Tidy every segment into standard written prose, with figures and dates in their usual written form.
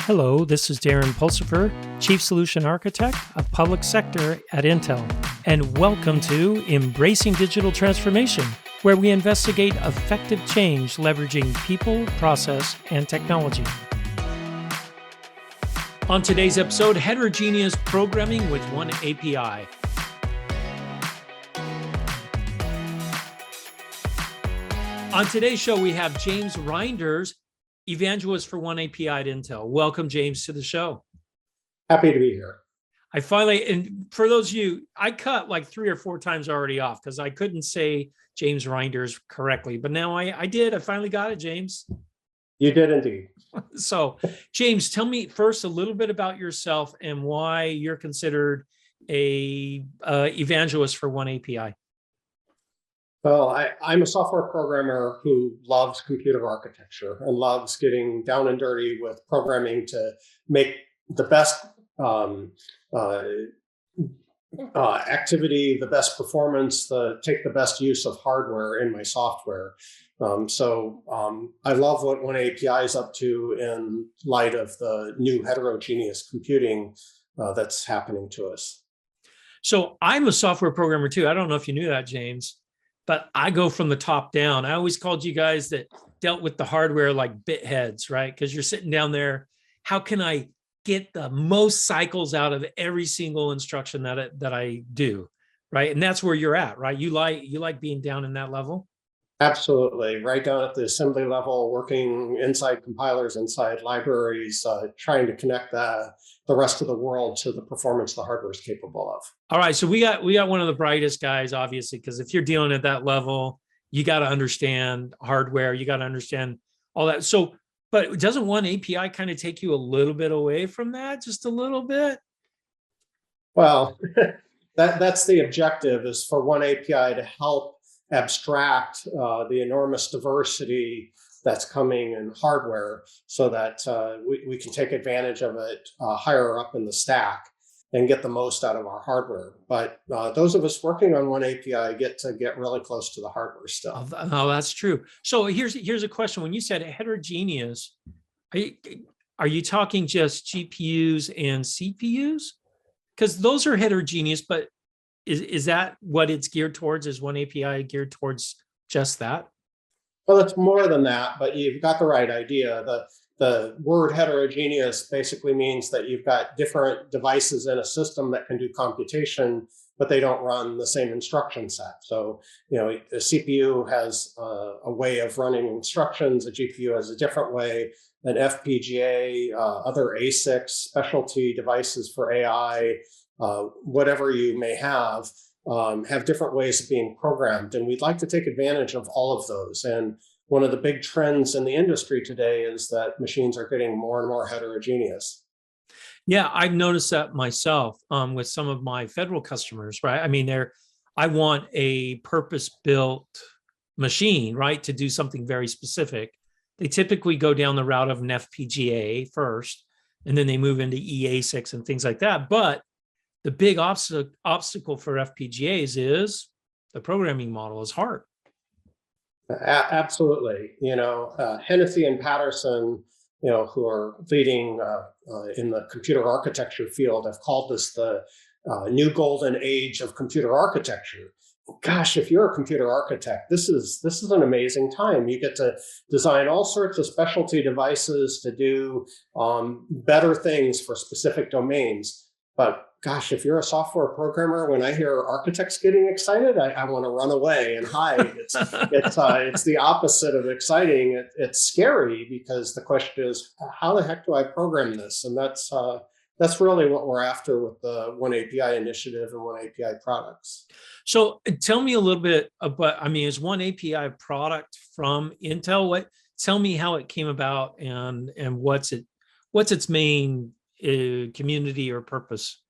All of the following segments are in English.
Hello, this is Darren Pulsipher, Chief Solution Architect of Public Sector at Intel, and welcome to Embracing Digital Transformation, where we investigate effective change leveraging people, process, and technology. On today's episode, Heterogeneous Programming with OneAPI. On today's show, we have James Reinders, Evangelist for OneAPI at Intel. Welcome, James, to the show. Happy to be here. And for those of you, I cut like 3 or 4 times already off because I couldn't say James Reinders correctly, but now I did. I finally got it, James. You did indeed. So, James, tell me first a little bit about yourself and why you're considered a evangelist for OneAPI. Well, I'm a software programmer who loves computer architecture and loves getting down and dirty with programming to make the best activity, the best performance, take the best use of hardware in my software. So I love what OneAPI is up to in light of the new heterogeneous computing that's happening to us. So I'm a software programmer too. I don't know if you knew that, James, but I go from the top down. I always called you guys that dealt with the hardware like bit heads, right? Because you're sitting down there. How can I get the most cycles out of every single instruction that I do, right? And that's where you're at, right? You like being down in that level? Absolutely. Right down at the assembly level, working inside compilers, inside libraries, trying to connect the rest of the world to the performance the hardware is capable of. All right. So we got one of the brightest guys, obviously, because if you're dealing at that level, you got to understand hardware. You got to understand all that. So, but doesn't OneAPI kind of take you a little bit away from that? Just a little bit? Well, that's the objective, is for OneAPI to help abstract the enormous diversity that's coming in hardware so that we can take advantage of it higher up in the stack and get the most out of our hardware. But those of us working on OneAPI get really close to the hardware stuff. Oh, that's true. So here's a question. When you said heterogeneous, are you talking just GPUs and CPUs? Because those are heterogeneous, but is that what it's geared towards? Is OneAPI geared towards just that? Well, it's more than that, but you've got the right idea. The word heterogeneous basically means that you've got different devices in a system that can do computation, but they don't run the same instruction set. So, a CPU has a way of running instructions, a GPU has a different way, an FPGA, other ASICs, specialty devices for AI, whatever you may have different ways of being programmed. And we'd like to take advantage of all of those. And one of the big trends in the industry today is that machines are getting more and more heterogeneous. Yeah, I've noticed that myself with some of my federal customers, right? I mean, I want a purpose-built machine, right, to do something very specific. They typically go down the route of an FPGA first, and then they move into EASICs and things like that. But the big obstacle for FPGAs is the programming model is hard. Absolutely. Hennessy and Patterson, who are leading in the computer architecture field, have called this the new golden age of computer architecture. Gosh, if you're a computer architect, this is an amazing time. You get to design all sorts of specialty devices to do better things for specific domains. But gosh, if you're a software programmer, when I hear architects getting excited, I want to run away and hide. It's the opposite of exciting. It's scary, because the question is, how the heck do I program this? And that's really what we're after with the OneAPI initiative and OneAPI products. So tell me a little bit about, is OneAPI a product from Intel? Tell me how it came about and what's its main community or purpose?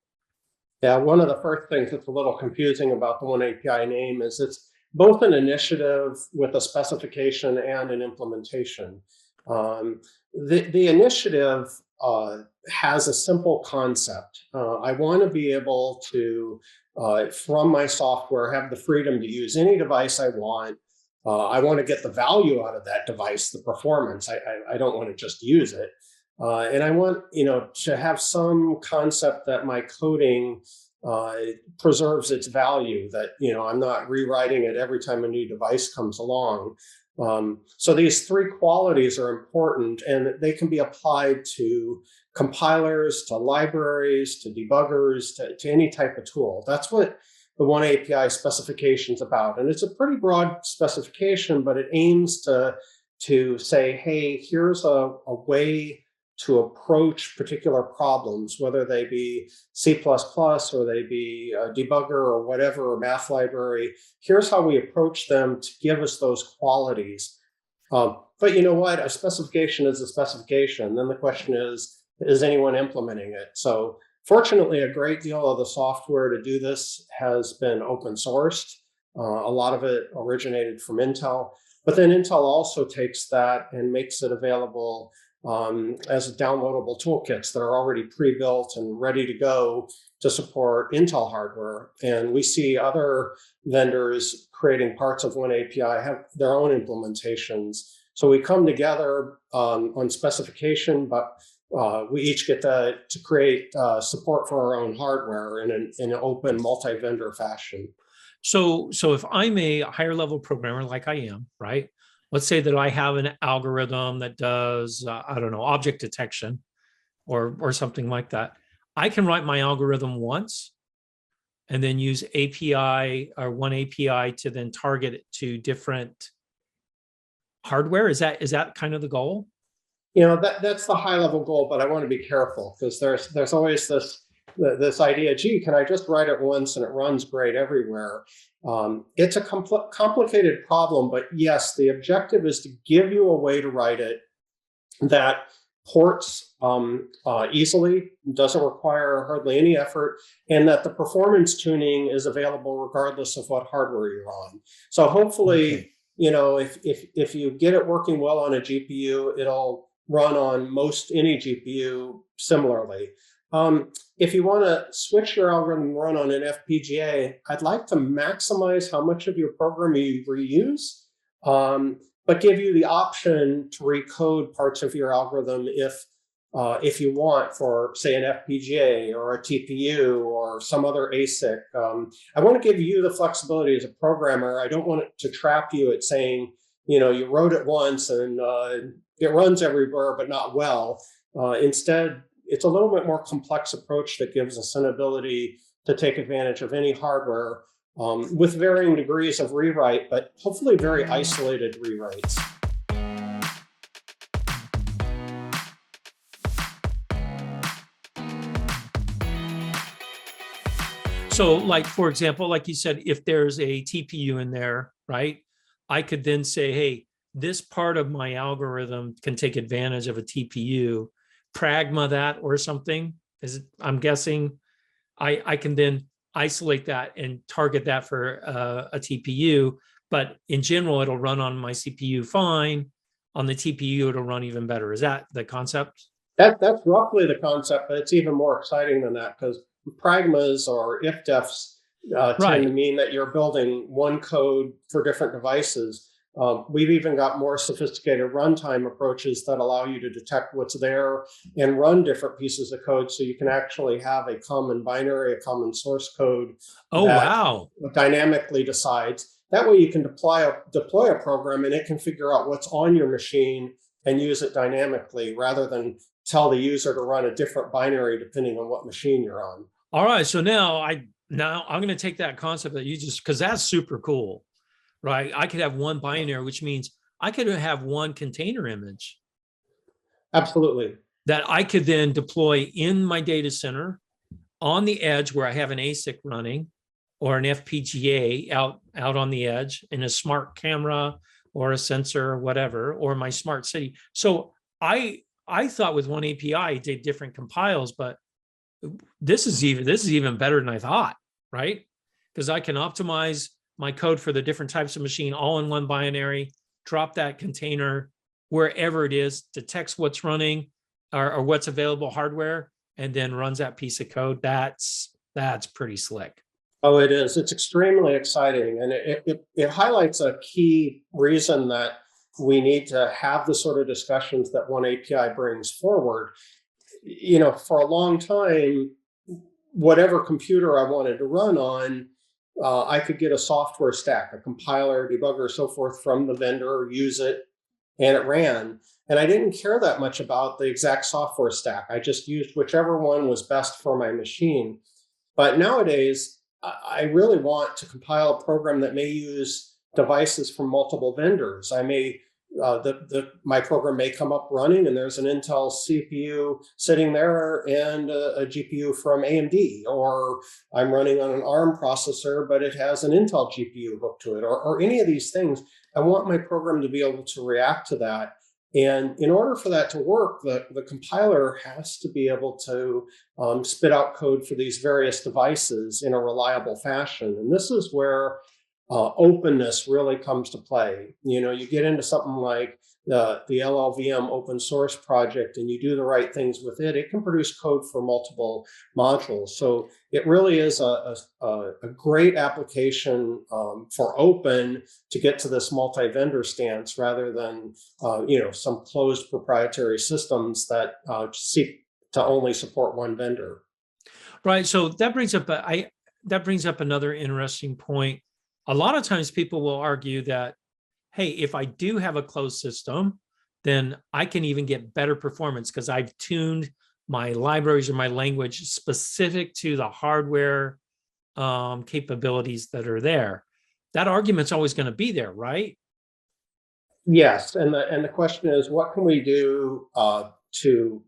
Yeah, one of the first things that's a little confusing about the OneAPI name is it's both an initiative with a specification and an implementation. The initiative has a simple concept. I want to be able to, from my software, have the freedom to use any device I want. I want to get the value out of that device, the performance. I don't want to just use it. And I want, to have some concept that my coding preserves its value, that, I'm not rewriting it every time a new device comes along. So these three qualities are important, and they can be applied to compilers, to libraries, to debuggers, to any type of tool. That's what the OneAPI specification is about. And it's a pretty broad specification, but it aims to say, hey, here's a way to approach particular problems, whether they be C++ or they be a debugger or whatever, or math library. Here's how we approach them to give us those qualities. But you know what? A specification is a specification. Then the question is anyone implementing it? So fortunately, a great deal of the software to do this has been open sourced. A lot of it originated from Intel. But then Intel also takes that and makes it available as downloadable toolkits that are already pre-built and ready to go to support Intel hardware. And we see other vendors creating parts of OneAPI have their own implementations. So we come together on specification, but we each get to create support for our own hardware in an open multi-vendor fashion. So if I'm a higher level programmer like I am, right? Let's say that I have an algorithm that does, I don't know, object detection or something like that. I can write my algorithm once and then use API or OneAPI to then target it to different hardware. Is that kind of the goal? That's the high level goal, but I want to be careful because there's always this idea, gee, can I just write it once and it runs great everywhere? It's a complicated problem, but yes, the objective is to give you a way to write it that ports easily, doesn't require hardly any effort, and that the performance tuning is available regardless of what hardware you're on. So hopefully, if you get it working well on a GPU, it'll run on most any GPU similarly. If you want to switch your algorithm and run on an FPGA, I'd like to maximize how much of your program you reuse, but give you the option to recode parts of your algorithm if you want for, say, an FPGA or a TPU or some other ASIC. I want to give you the flexibility as a programmer. I don't want it to trap you at saying, you wrote it once and it runs everywhere, but not well. Instead, it's a little bit more complex approach that gives us an ability to take advantage of any hardware with varying degrees of rewrite, but hopefully very isolated rewrites. So like, for example, like you said, if there's a TPU in there, right, I could then say, hey, this part of my algorithm can take advantage of a TPU, pragma that or something. I'm guessing I can then isolate that and target that for a TPU, but in general, it'll run on my CPU fine. On the TPU, it'll run even better. Is that the concept? That's roughly the concept, but it's even more exciting than that because pragmas or if-defs tend to mean that you're building one code for different devices. We've even got more sophisticated runtime approaches that allow you to detect what's there and run different pieces of code so you can actually have a common binary, a common source code that dynamically decides. That way you can deploy a program and it can figure out what's on your machine and use it dynamically rather than tell the user to run a different binary depending on what machine you're on. All right, so now I'm going to take that concept that you just, because that's super cool. Right, I could have one binary, which means I could have one container image. Absolutely. That I could then deploy in my data center on the edge where I have an ASIC running or an FPGA out on the edge in a smart camera or a sensor or whatever, or my smart city. So I thought with OneAPI, I did different compiles, but this is even better than I thought, right? Because I can optimize my code for the different types of machine all in one binary, drop that container wherever it is, detects what's running or what's available hardware, and then runs that piece of code. That's pretty slick. Oh, it is. It's extremely exciting. And it highlights a key reason that we need to have the sort of discussions that OneAPI brings forward. For a long time, whatever computer I wanted to run on, I could get a software stack, a compiler, debugger, so forth from the vendor, use it, and it ran. And I didn't care that much about the exact software stack. I just used whichever one was best for my machine. But nowadays, I really want to compile a program that may use devices from multiple vendors. I may my program may come up running and there's an Intel CPU sitting there and a GPU from AMD, or I'm running on an ARM processor, but it has an Intel GPU hooked to it, or any of these things. I want my program to be able to react to that. And in order for that to work, the compiler has to be able to spit out code for these various devices in a reliable fashion. And this is where openness really comes to play. You get into something like the LLVM open source project and you do the right things with it, it can produce code for multiple modules. So it really is a great application for open to get to this multi-vendor stance rather than some closed proprietary systems that seek to only support one vendor. Right. So that brings up another interesting point. A lot of times people will argue that, hey, if I do have a closed system, then I can even get better performance because I've tuned my libraries or my language specific to the hardware capabilities that are there. That argument's always going to be there, right? Yes, and the question is, what can we do to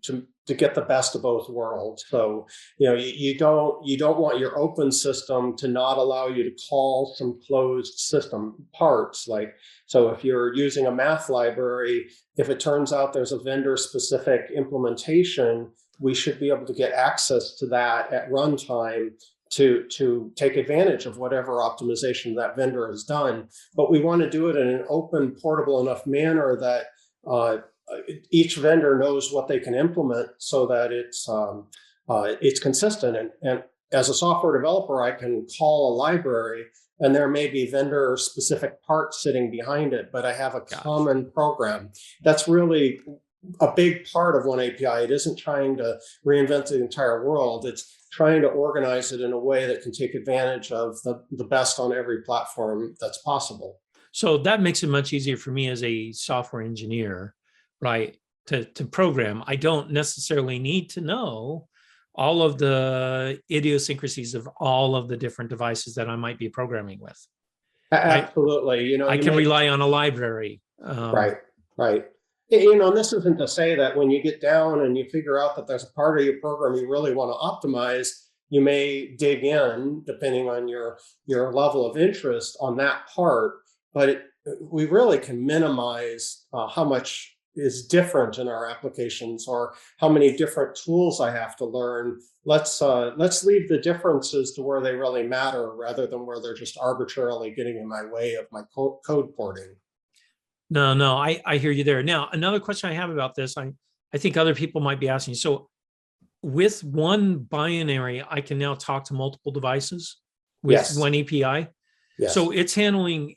get the best of both worlds? So you don't want your open system to not allow you to call some closed system parts. Like, so if you're using a math library, if it turns out there's a vendor specific implementation, we should be able to get access to that at runtime to take advantage of whatever optimization that vendor has done. But we want to do it in an open, portable enough manner that each vendor knows what they can implement so that it's consistent. And as a software developer, I can call a library and there may be vendor specific parts sitting behind it, but I have a common program. That's really a big part of OneAPI. It isn't trying to reinvent the entire world. It's trying to organize it in a way that can take advantage of the best on every platform that's possible. So that makes it much easier for me as a software engineer, right, to program. I don't necessarily need to know all of the idiosyncrasies of all of the different devices that I might be programming with. Absolutely. I can rely on a library. Right. And this isn't to say that when you get down and you figure out that there's a part of your program you really want to optimize, you may dig in, depending on your level of interest on that part. But we really can minimize how much is different in our applications or how many different tools I have to learn. Let's leave the differences to where they really matter rather than where they're just arbitrarily getting in my way of my code porting. No, I hear you there. Now, another question I have about this, I think other people might be asking. So with one binary, I can now talk to multiple devices with OneAPI. Yes. So it's handling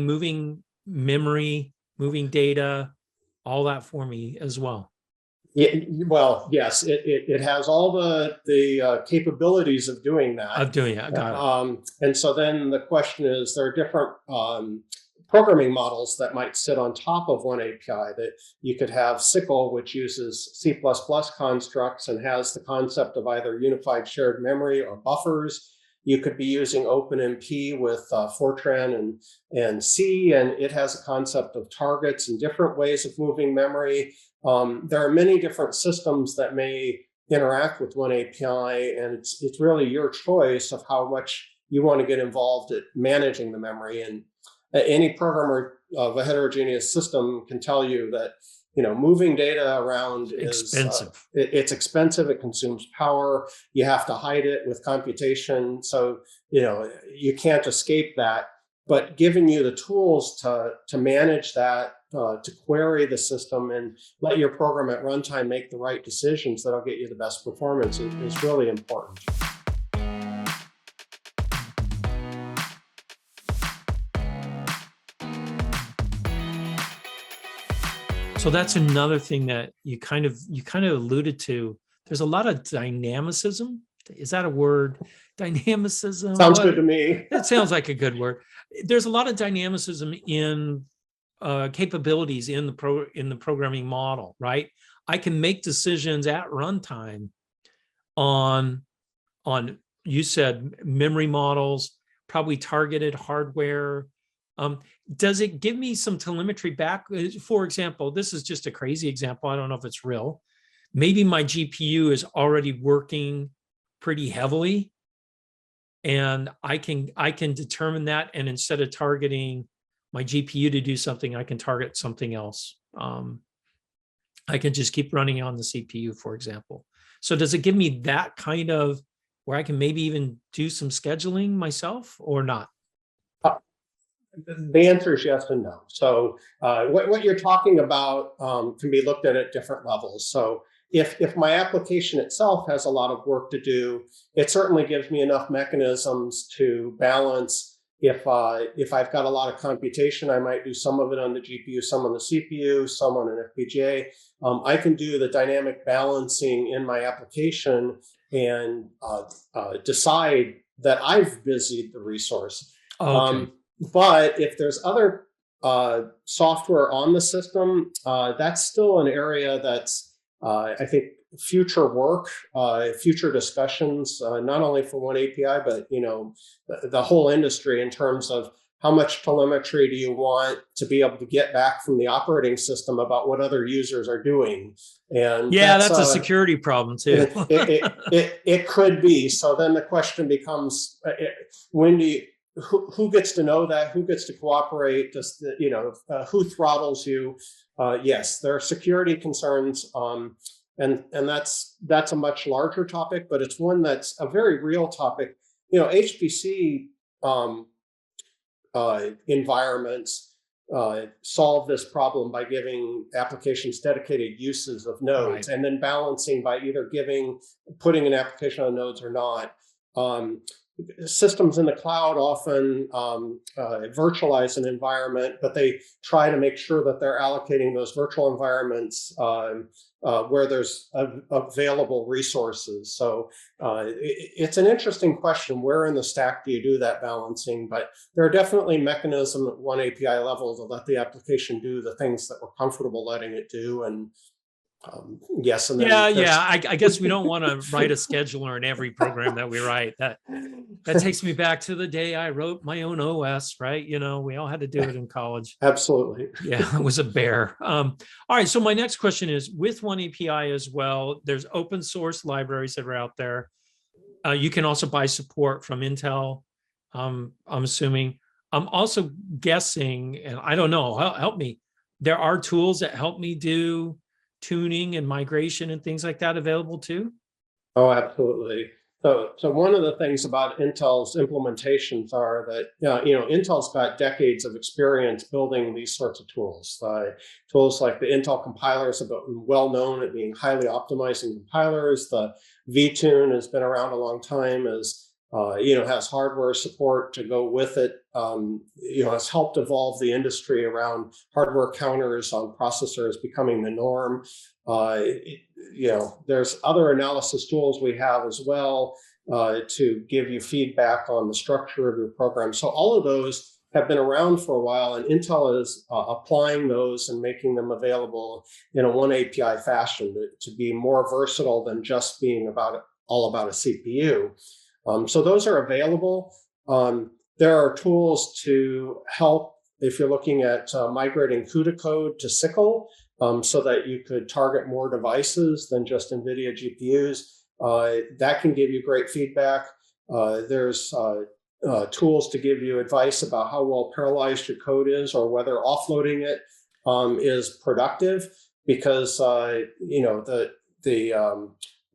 moving memory, moving data, all that for me as well. Yeah, well, yes, it has all the capabilities of doing that. Got it. And so then the question is, there are different programming models that might sit on top of OneAPI. That you could have SYCL, which uses C++ constructs and has the concept of either unified shared memory or buffers. You could be using OpenMP with Fortran and C, and it has a concept of targets and different ways of moving memory. There are many different systems that may interact with OneAPI, and it's really your choice of how much you want to get involved at managing the memory. And any programmer of a heterogeneous system can tell you that moving data around is expensive. It's expensive. It consumes power. You have to hide it with computation. So you can't escape that. But giving you the tools to manage that, to query the system and let your program at runtime make the right decisions that'll get you the best performance is really important. So that's another thing that you kind of alluded to. There's a lot of dynamicism. Is that a word? Dynamicism. Sounds good to me. It sounds like a good word. There's a lot of dynamicism in capabilities in the programming model, right? I can make decisions at runtime on you said memory models, probably targeted hardware. Does it give me some telemetry back? For example, this is just a crazy example. I don't know if it's real. Maybe my GPU is already working pretty heavily, and I can determine that. And instead of targeting my GPU to do something, I can target something else. I can just keep running on the CPU, for example. So does it give me that kind of where I can maybe even do some scheduling myself or not? The answer is yes and no. So what you're talking about can be looked at different levels. So if my application itself has a lot of work to do, it certainly gives me enough mechanisms to balance. If I've got a lot of computation, I might do some of it on the GPU, some on the CPU, some on an FPGA. I can do the dynamic balancing in my application and decide that I've busied the resource. Okay. But if there's other software on the system, that's still an area that's, I think, future work, future discussions, not only for OneAPI, but the whole industry in terms of how much telemetry do you want to be able to get back from the operating system about what other users are doing. And yeah, that's a security problem too. it could be. So then the question becomes, when do you, who gets to know that? Who gets to cooperate? Does who throttles you? Yes, there are security concerns, and that's a much larger topic, but it's one that's a very real topic. HPC environments solve this problem by giving applications dedicated uses of nodes, right, and then balancing by either putting an application on nodes or not. Systems in the cloud often virtualize an environment, but they try to make sure that they're allocating those virtual environments where there's available resources. So it's an interesting question. Where in the stack do you do that balancing? But there are definitely mechanisms at OneAPI level to let the application do the things that we're comfortable letting it do. And yes, and then I guess we don't want to write a scheduler in every program that we write. That takes me back to the day I wrote my own OS, right? We all had to do it in college. Absolutely. Yeah, it was a bear. All right, so my next question is, with OneAPI as well, there's open source libraries that are out there. You can also buy support from Intel, I'm assuming. I'm also guessing, and I don't know, help me, there are tools that help me do tuning and migration and things like that available too? Oh, absolutely. So one of the things about Intel's implementations are that Intel's got decades of experience building these sorts of tools. Tools like the Intel compilers have been well known at being highly optimizing compilers. The vTune has been around a long time, has hardware support to go with it. Has helped evolve the industry around hardware counters on processors becoming the norm. There's other analysis tools we have as well to give you feedback on the structure of your program. So all of those have been around for a while, and Intel is applying those and making them available in a OneAPI fashion to be more versatile than just being all about a CPU. So those are available. There are tools to help if you're looking at migrating CUDA code to SYCL, so that you could target more devices than just NVIDIA GPUs. That can give you great feedback. There's tools to give you advice about how well parallelized your code is, or whether offloading it is productive, because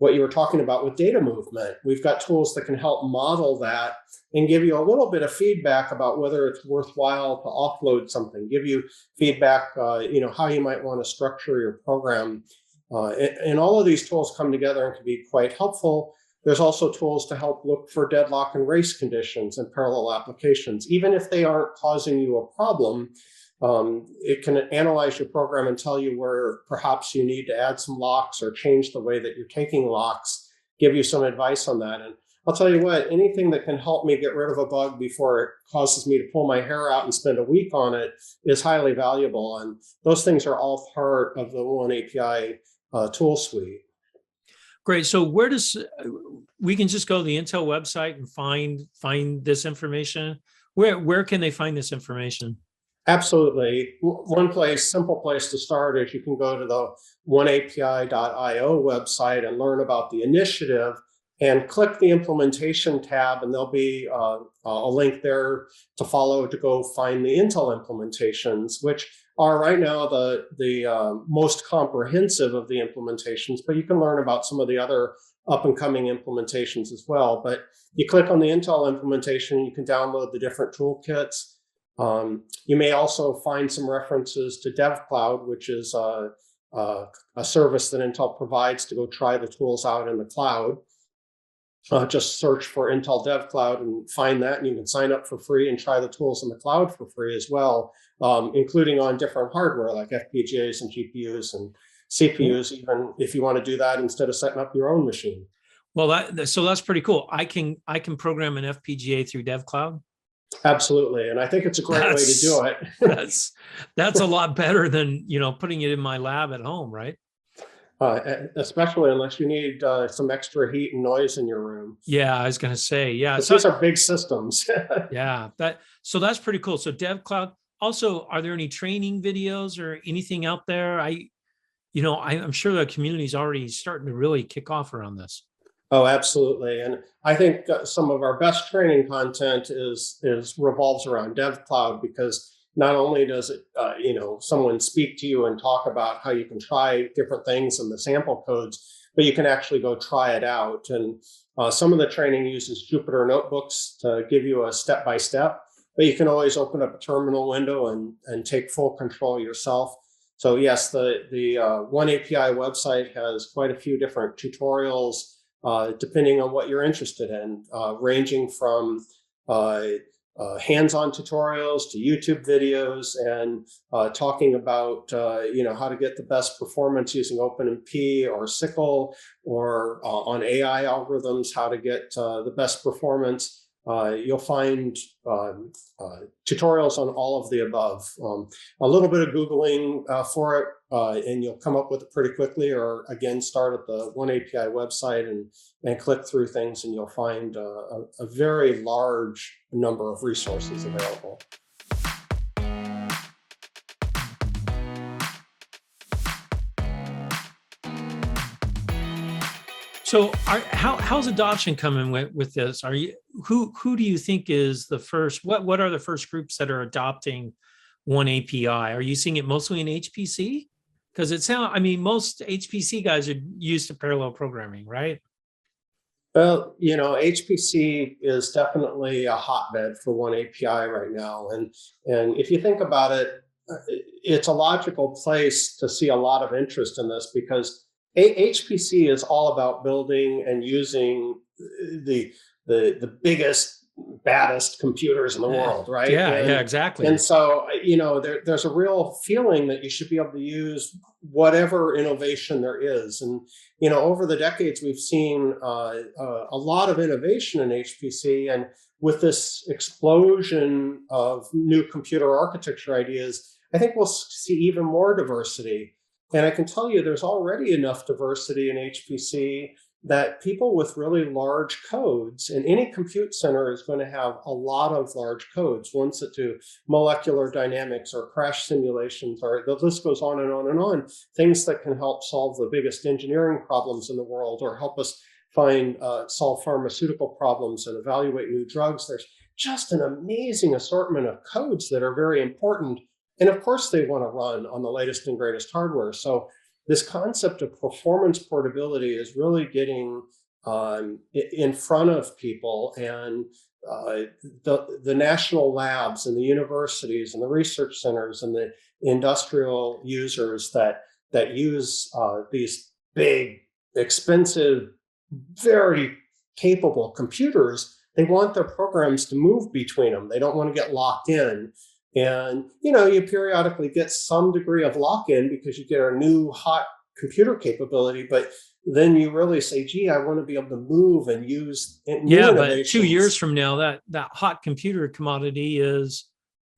what you were talking about with data movement, we've got tools that can help model that and give you a little bit of feedback about whether it's worthwhile to offload something, give you feedback, how you might want to structure your program. And all of these tools come together and can be quite helpful. There's also tools to help look for deadlock and race conditions in parallel applications. Even if they aren't causing you a problem, It can analyze your program and tell you where perhaps you need to add some locks or change the way that you're taking locks, give you some advice on that. And I'll tell you what, anything that can help me get rid of a bug before it causes me to pull my hair out and spend a week on it is highly valuable. And those things are all part of the OneAPI tool suite. Great. So where does we can just go to the Intel website and find this information? Where can they find this information? Absolutely. One place, simple place to start is you can go to the oneapi.io website and learn about the initiative and click the implementation tab, and there'll be a link there to follow to go find the Intel implementations, which are right now the most comprehensive of the implementations, but you can learn about some of the other up and coming implementations as well. But you click on the Intel implementation, you can download the different toolkits. You may also find some references to DevCloud, which is a service that Intel provides to go try the tools out in the cloud. Just search for Intel DevCloud and find that, and you can sign up for free and try the tools in the cloud for free as well, including on different hardware like FPGAs and GPUs and CPUs, even if you want to do that instead of setting up your own machine. Well, so that's pretty cool. I can program an FPGA through DevCloud. Absolutely, and I think it's a great way to do it. That's a lot better than putting it in my lab at home, right? Especially unless you need some extra heat and noise in your room. Yeah, I was going to say, yeah. So these are big systems. Yeah, so that's pretty cool. So DevCloud. Also, are there any training videos or anything out there? I'm sure the community is already starting to really kick off around this. Oh, absolutely. And I think some of our best training content revolves around DevCloud, because not only does it, someone speak to you and talk about how you can try different things in the sample codes, but you can actually go try it out. And some of the training uses Jupyter notebooks to give you a step-by-step, but you can always open up a terminal window and take full control yourself. So yes, the OneAPI website has quite a few different tutorials, depending on what you're interested in, ranging from hands-on tutorials to YouTube videos, and talking about how to get the best performance using OpenMP or SYCL, or on AI algorithms, how to get the best performance. You'll find tutorials on all of the above. A little bit of Googling for it, and you'll come up with it pretty quickly, or again, start at the OneAPI website and click through things, and you'll find a very large number of resources available. So how's adoption coming with this? Who do you think is the first? What are the first groups that are adopting OneAPI? Are you seeing it mostly in HPC? Because most HPC guys are used to parallel programming, right? Well, HPC is definitely a hotbed for OneAPI right now. And if you think about it, it's a logical place to see a lot of interest in this, because HPC is all about building and using the biggest, baddest computers in the world, right? Yeah, exactly. And so, there's a real feeling that you should be able to use whatever innovation there is. And, over the decades, we've seen a lot of innovation in HPC. And with this explosion of new computer architecture ideas, I think we'll see even more diversity. And I can tell you there's already enough diversity in HPC that people with really large codes, and any compute center is going to have a lot of large codes, ones that do molecular dynamics or crash simulations, or the list goes on and on and on, things that can help solve the biggest engineering problems in the world, or help us solve pharmaceutical problems and evaluate new drugs. There's just an amazing assortment of codes that are very important. And of course, they want to run on the latest and greatest hardware. So this concept of performance portability is really getting in front of people, and the national labs and the universities and the research centers and the industrial users that use these big, expensive, very capable computers, they want their programs to move between them. They don't want to get locked in. And, you periodically get some degree of lock-in because you get a new hot computer capability, but then you really say, gee, I want to be able to move and use new Yeah, but innovations. 2 years from now, that hot computer commodity is,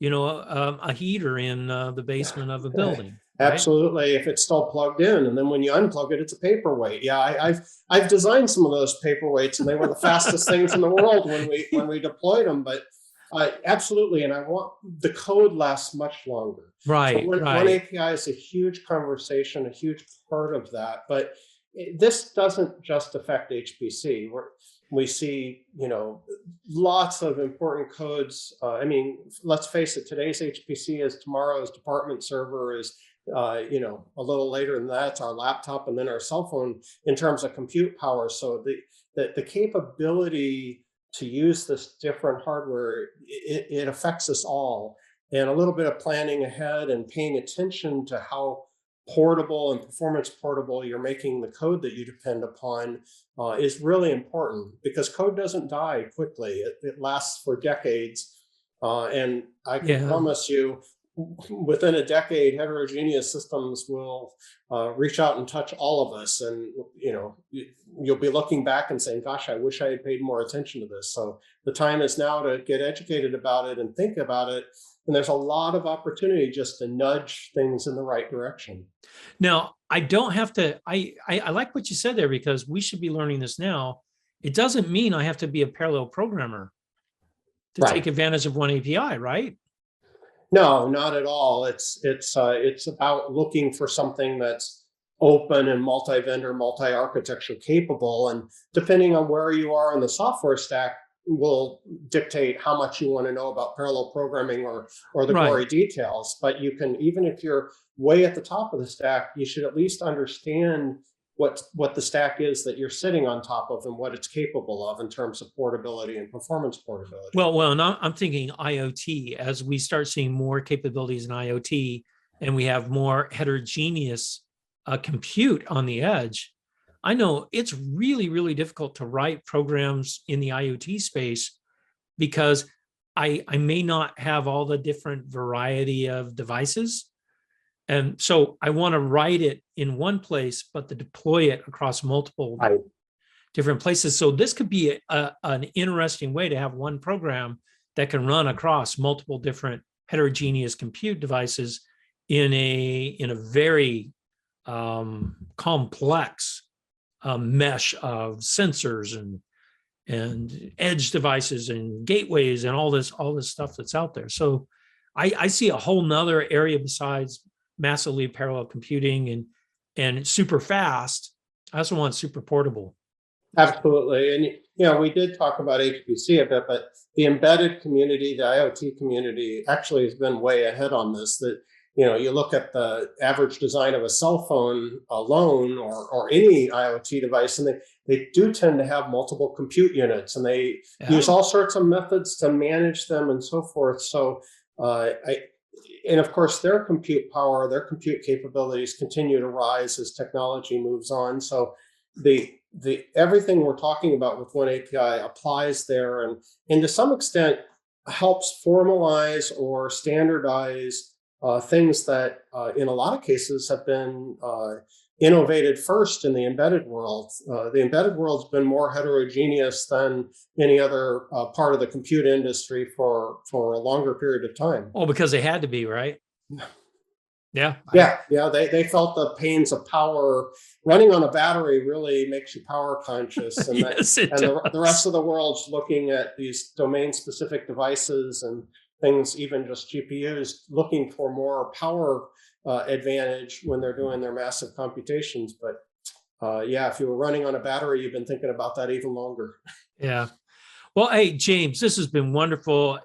a heater in the basement of a building. Right? Absolutely, if it's still plugged in, and then when you unplug it, it's a paperweight. Yeah, I've designed some of those paperweights, and they were the fastest things in the world when we deployed them. But absolutely, and I want the code lasts much longer. Right, So right. OneAPI is a huge conversation, a huge part of that. But this doesn't just affect HPC. We see, lots of important codes. I mean, let's face it, today's HPC is tomorrow's department server is, a little later than that, it's our laptop and then our cell phone in terms of compute power. So the capability to use this different hardware, it affects us all. And a little bit of planning ahead and paying attention to how portable and performance portable you're making the code that you depend upon is really important, because code doesn't die quickly. It lasts for decades. And I can promise you, within a decade, heterogeneous systems will reach out and touch all of us. And, you'll be looking back and saying, gosh, I wish I had paid more attention to this. So the time is now to get educated about it and think about it. And there's a lot of opportunity just to nudge things in the right direction. Now, I don't have to, I like what you said there, because we should be learning this now. It doesn't mean I have to be a parallel programmer to take advantage of OneAPI, right? No, not at all. It's about looking for something that's open and multi-vendor, multi-architecture capable. And depending on where you are on the software stack will dictate how much you want to know about parallel programming or the gory details. But you can, even if you're way at the top of the stack, you should at least understand what the stack is that you're sitting on top of and what it's capable of in terms of portability and performance portability. Well, and I'm thinking IoT. As we start seeing more capabilities in IoT and we have more heterogeneous compute on the edge, I know it's really, really difficult to write programs in the IoT space, because I may not have all the different variety of devices. And so I want to write it in one place, but to deploy it across multiple different places. So this could be an interesting way to have one program that can run across multiple different heterogeneous compute devices in a very complex mesh of sensors and edge devices and gateways and all this stuff that's out there. So I see a whole nother area besides massively parallel computing and super fast. I also want super portable. Absolutely. And, we did talk about HPC a bit, but the embedded community, the IoT community actually has been way ahead on this. That, you look at the average design of a cell phone alone or any IoT device, and they do tend to have multiple compute units, and they use all sorts of methods to manage them and so forth. So and of course, their compute power, their compute capabilities continue to rise as technology moves on. So the everything we're talking about with OneAPI applies there, and to some extent helps formalize or standardize things that in a lot of cases have been innovated first in the embedded world. The embedded world's been more heterogeneous than any other part of the compute industry for a longer period of time. Oh, because they had to be, right? Yeah. They felt the pains of power. Running on a battery really makes you power conscious, and yes, the rest of the world's looking at these domain-specific devices and things, even just GPUs, looking for more power advantage when they're doing their massive computations. But if you were running on a battery, you've been thinking about that even longer. Yeah. Well, hey, James, this has been wonderful.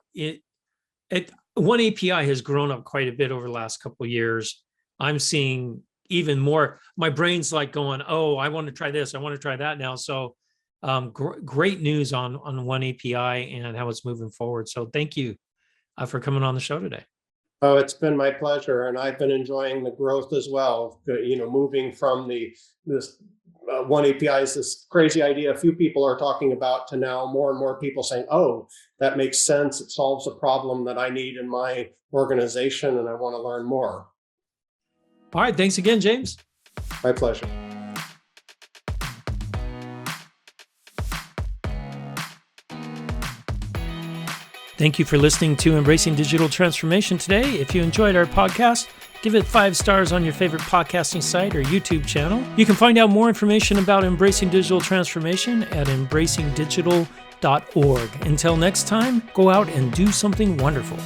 OneAPI has grown up quite a bit over the last couple of years. I'm seeing even more. My brain's like going, oh, I want to try this. I want to try that now. So great news on OneAPI and how it's moving forward. So thank you for coming on the show today. Oh, it's been my pleasure, and I've been enjoying the growth as well. Moving from this one API is this crazy idea a few people are talking about to now more and more people saying, oh, that makes sense. It solves a problem that I need in my organization and I want to learn more. All right. Thanks again, James. My pleasure. Thank you for listening to Embracing Digital Transformation today. If you enjoyed our podcast, give it 5 stars on your favorite podcasting site or YouTube channel. You can find out more information about Embracing Digital Transformation at embracingdigital.org. Until next time, go out and do something wonderful.